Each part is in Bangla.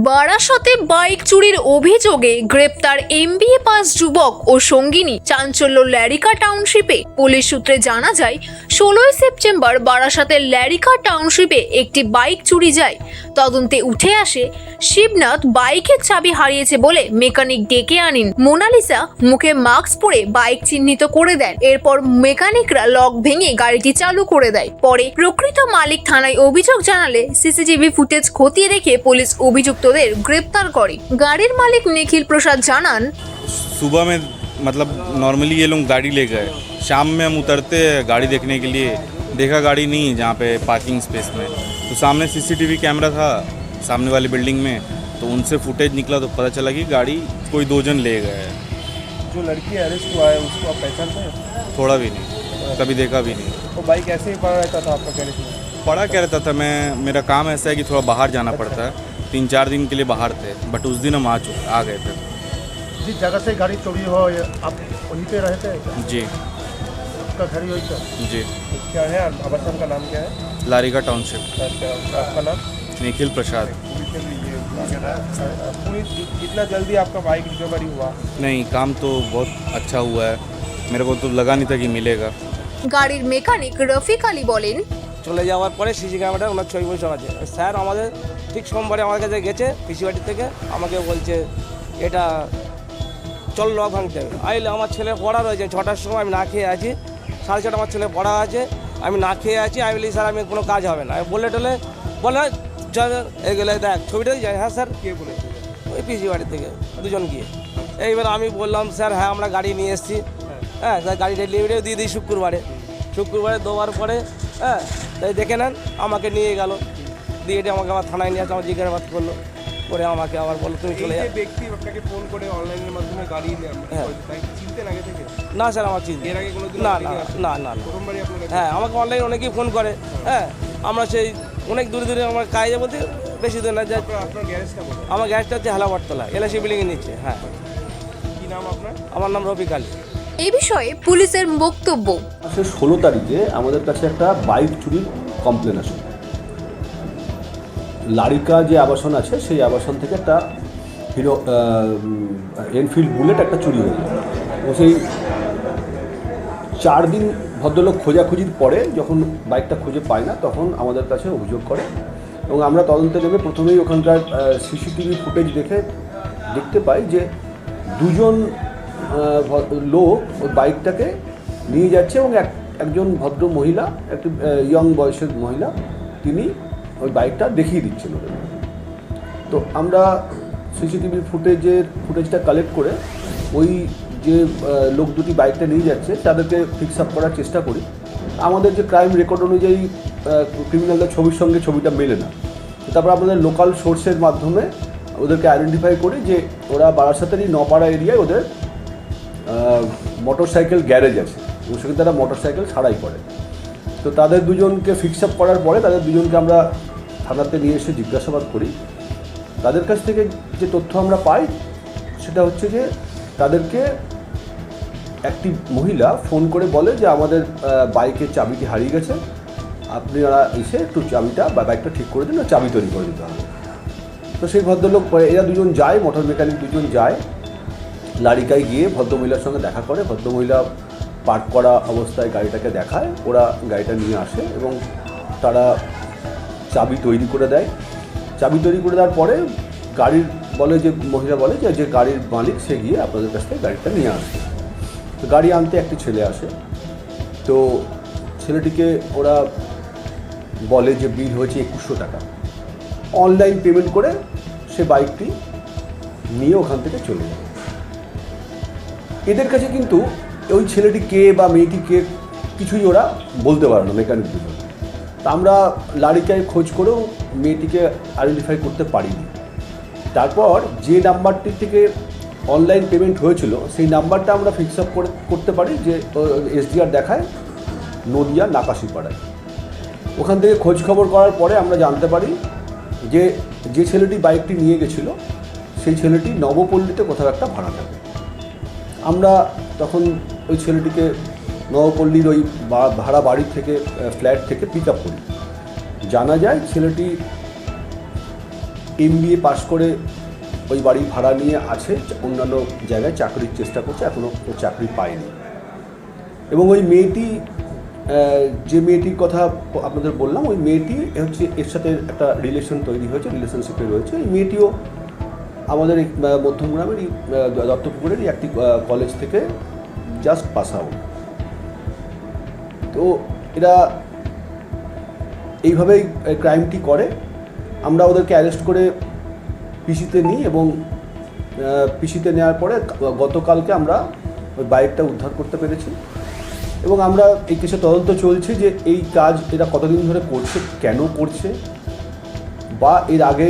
বারাসতে বাইক চুরির অভিযোগে গ্রেপ্তার এমবিএ পাস যুবক ও সঙ্গিনী। চাঞ্চল্য ল্যারিকা টাউনশিপে। পুলিশ সূত্রে জানা যায় 16 সেপ্টেম্বর বারাসতের ল্যারিকা টাউনশিপে একটি বাইক চুরি যায়। তদন্তে উঠে আসে শিবনাথ বাইকের চাবি হারিয়েছে বলে মেকানিক ডেকে আনেন। মোনালিসা মুখে মাস্ক পরে বাইক চিহ্নিত করে দেন। এরপর মেকানিকরা লক ভেঙে গাড়িটি চালু করে দেয়। পরে প্রকৃত মালিক থানায় অভিযোগ জানালে সিসিটিভি ফুটেজ খতিয়ে দেখে পুলিশ অভিযুক্তদের গ্রেপ্তার করে। গাড়ির মালিক নিখিল প্রসাদ জানান, सुबह में मतलब नॉर्मली ये लोग गाड़ी ले गए, शाम में हम उतरते गाड़ी देखने के लिए, देखा गाड़ी नहीं जहाँ पे पार्किंग स्पेस में, तो सामने सीसीटीवी कैमरा था सामने वाली बिल्डिंग में, तो उनसे फुटेज निकला तो पता चला कि गाड़ी कोई दो जन ले गए हैं। जो लड़की अरेस्ट हुआ है उसको आप पहचानते हैं? थोड़ा भी नहीं, कभी देखा भी नहीं। तो बाइक ऐसे ही पड़ा रहता था आपका गैरेज में? पड़ा क्या रहता था, मेरा काम ऐसा है कि थोड़ा बाहर जाना पड़ता है, 3-4 दिन के लिए बाहर थे, बट उस दिन हम आ गए थे। जिस जगह से गाड़ी चोरी हो आप वहीं पे रहते हैं? जी आपका घर ही वही था? जी। क्या है आवासन का नाम क्या है? लारिका टाउनशिप। अच्छा, आपका नाम? निखिल प्रसाद। पुलिस कितना जल्दी आपका बाइक रिकवरी हुआ? नहीं, काम तो बहुत अच्छा हुआ है, मेरे को तो लगा नहीं था कि मिलेगा। গাড়ির মেকানিক রফিক আলী বলেন, চলে যাওয়ার পরে সিসি ক্যামেরাটা ওনার ছবি বসে আছে। স্যার আমাদের ঠিক সোমবারে আমার কাছে গেছে পিসিবাটি থেকে, আমাকে বলছে এটা চল লক ভাঙতে হবে। আইলে আমার ছেলে পড়া রয়েছে 6টার সময়, আমি না খেয়ে আছি, 6:30 আমার ছেলে পড়া আছে, আমি না খেয়ে আছি। আমি বলি স্যার আমি কোনো কাজ হবে না, আমি বলে বলে চল এগুলো দেখ ছবিটা যায়। হ্যাঁ স্যার। কে বলেছে? ওই পিসিবাটি থেকে দুজন গিয়ে। এইবার আমি বললাম স্যার হ্যাঁ আমরা গাড়ি নিয়ে এসেছি। হ্যাঁ স্যার গাড়ি ডেলিভারিও দিয়ে দিই শুক্রবারে দেওয়ার পরে হ্যাঁ তাই দেখে নেন, আমাকে নিয়ে গেল, দিয়ে আমাকে আমার থানায় নিয়ে আসে, আমার জিজ্ঞাসাবাদ করলো, করে আমাকে আবার বললো তুমি চলে যাও। ব্যক্তি আপনাকে ফোন করে অনলাইনের মাধ্যমে গাড়ি হ্যাঁ। তাই চিনতেন আগে থেকে? না স্যার আমার চিন্তা এর আগে কোনোদিন না online এ আসেনি? না না না। প্রথমবারই আপনাকে? হ্যাঁ আমাকে অনলাইনে অনেকেই ফোন করে। হ্যাঁ আমরা সেই অনেক দূরে আমার কাজে বলতে বেশি দূর না যায়। আপনার গ্যারেজটা কোথায়? আমার গ্যাসটা হচ্ছে হেলাবরতলা এলআইসি বিল্ডিংয়ের নিচে। হ্যাঁ। কি নাম আপনার? আমার নাম রফিক আলী। এই বিষয়ে পুলিশের বক্তব্য। 16 তারিখে আমাদের কাছে একটা বাইক চুরির কমপ্লেন আসে। লারিকা যে আবাসন আছে সেই আবাসন থেকে একটা হিরো এনফিল্ড বুলেট একটা চুরি হয়ে যায়। এবং সেই 4 দিন ভদ্রলোক খোঁজাখুঁজির পরে যখন বাইকটা খুঁজে পায় না, তখন আমাদের কাছে অভিযোগ করে এবং আমরা তদন্তে নেমে প্রথমেই ওখানকার সিসিটিভি ফুটেজ দেখতে পাই যে দুজন লোক ওই বাইকটাকে নিয়ে যাচ্ছে এবং একজন ভদ্র মহিলা, একটি ইয়ং বয়সের মহিলা, তিনি ওই বাইকটা দেখিয়ে দিচ্ছেন ওদের। তো আমরা সিসিটিভি ফুটেজটা কালেক্ট করে ওই যে লোক দুটি বাইকটা নিয়ে যাচ্ছে তাদেরকে ফিক্স আপ করার চেষ্টা করি। আমাদের যে ক্রাইম রেকর্ড অনুযায়ী ক্রিমিনালদের ছবির সঙ্গে ছবিটা মেলে না। তারপর আমাদের লোকাল সোর্সের মাধ্যমে ওদেরকে আইডেন্টিফাই করি যে ওরা বারাসাতেরই নপাড়া এরিয়ায় ওদের মোটরসাইকেল গ্যারেজ আছে এবং সেখানে তারা মোটরসাইকেল ছাড়াই করে। তো তাদের দুজনকে ফিক্স আপ করার পরে তাদের দুজনকে আমরা থানাতে নিয়ে এসে জিজ্ঞাসাবাদ করি। তাদের কাছ থেকে যে তথ্য আমরা পাই সেটা হচ্ছে যে তাদেরকে একটি মহিলা ফোন করে বলে যে আমাদের বাইকের চাবিটি হারিয়ে গেছে, আপনারা এসে একটু চাবিটা বা বাইকটা ঠিক করে দিন, চাবি তৈরি করে দিতে হবে। তো সেই ভদ্রলোক, এরা দুজন যায়, মোটর মেকানিক দুজন যায় লারিকায় গিয়ে ভদ্রমহিলার সঙ্গে দেখা করে। ভদ্রমহিলা পার্ক করা অবস্থায় গাড়িটাকে দেখায়, ওরা গাড়িটা নিয়ে আসে এবং তারা চাবি তৈরি করে দেয়। চাবি তৈরি করে দেওয়ার পরে মহিলা বলে যে গাড়ির মালিক সে গিয়ে আপনাদের কাছ থেকে গাড়িটা নিয়ে আসে। তো গাড়ি আনতে একটি ছেলে আসে। তো ছেলেটিকে ওরা বলে যে বিল হয়েছে 2100 টাকা। অনলাইন পেমেন্ট করে সে বাইকটি নিয়ে ওখান থেকে চলে যায়। এদের কাছে কিন্তু ওই ছেলেটি কে বা মেয়েটি কে কিছুই ওরা বলতে পারে না, মেকানিক দুজন। তা আমরা লারিকায় খোঁজ করেও মেয়েটিকে আইডেন্টিফাই করতে পারিনি। তারপর যে নাম্বারটি থেকে অনলাইন পেমেন্ট হয়েছিল সেই নাম্বারটা আমরা ফিক্স আপ করতে পারি যে এসডিআর দেখায় নদিয়া নাকাশিপাড়ায়। ওখান থেকে খোঁজ খবর করার পরে আমরা জানতে পারি যে ছেলেটি বাইকটি নিয়ে গেছিলো সেই ছেলেটি নবপল্লীতে কোথাও একটা ভাড়া থাকে। আমরা তখন ওই ছেলেটিকে নবপল্লীর ওই ভাড়া বাড়ি থেকে ফ্ল্যাট থেকে পিক আপ করি। জানা যায় ছেলেটি MBA পাশ করে ওই বাড়ি ভাড়া নিয়ে আছে, অন্যান্য জায়গায় চাকরির চেষ্টা করছে, এখনও চাকরি পায়নি। এবং ওই মেয়েটি, যে মেয়েটির কথা আপনাদের বললাম, ওই মেয়েটি হচ্ছে এর সাথে একটা রিলেশন তৈরি হয়েছে, রিলেশনশিপে রয়েছে। এই মেয়েটিও আমাদের এই মধ্যমগ্রামের দত্তপুকুরের একটি কলেজ থেকে জাস্ট পাস আউট। তো এরা এইভাবেই ক্রাইমটি করে। আমরা ওদেরকে অ্যারেস্ট করে পিসিতে নিই এবং পিসিতে নেওয়ার পরে গতকালকে আমরা ওই বাইকটা উদ্ধার করতে পেরেছি। এবং আমরা এই কেসে তদন্ত চলছে যে এই কাজ এরা কতদিন ধরে করছে, কেন করছে, বা এর আগে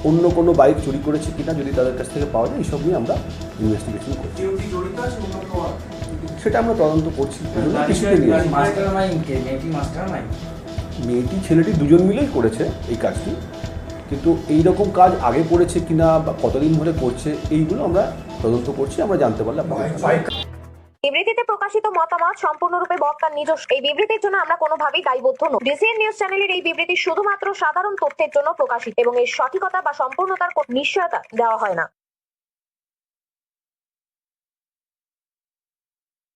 অন্য কোনো বাইক চুরি করেছে কিনা, যদি তাদের কাছ থেকে পাওয়া যায়, এইসব নিয়ে আমরা ইনভেস্টিগেশন করছি। সেটা আমরা তদন্ত করছি। মেয়েটি ছেলেটি দুজন মিলেই করেছে এই কাজটি, কিন্তু এই রকম কাজ আগে করেছে কিনা বা কতদিন ধরে করছে, এইগুলো আমরা তদন্ত করছি। আমরা জানতে পারলে বিবৃতিতে প্রকাশিত মতামত সম্পূর্ণরূপে বক্তার নিজস্ব। এই বিবৃতির জন্য আমরা কোনোভাবেই দায়বদ্ধ নই। ডিসিএন নিউজ চ্যানেলের এই বিবৃতি শুধুমাত্র সাধারণ তথ্যের জন্য প্রকাশিত এবং এর সঠিকতা বা সম্পূর্ণতার কোনো নিশ্চয়তা দেওয়া হয় না।